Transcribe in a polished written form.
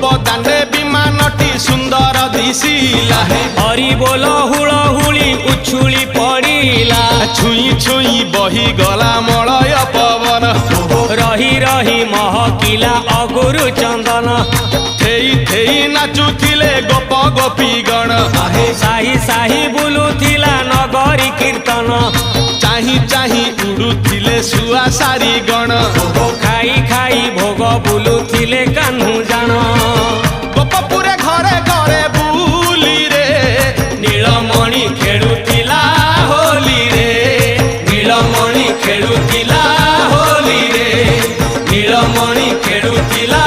गोप दांडे विमानटी सुंदर दिशिला हरि बोल हुलहुली उछुली पड़िला छुई छुई बही गला मलय पवन रही रही महकिला अगुरु चंदन थेई थेई नाचुथिले गोप गोपी गण साही साही बुलुथिला नगरी कीर्तन चाही चाही उड़ुथिले सुआ सारी गण खाई खाई भोग बुलुथिले कान्हू जान गोपपुरे घरे घरे बुली रे नीलमणि खेलुथिला होली रे नीलमणि खेलुथिला होली रे नीलमणि खेलुथिला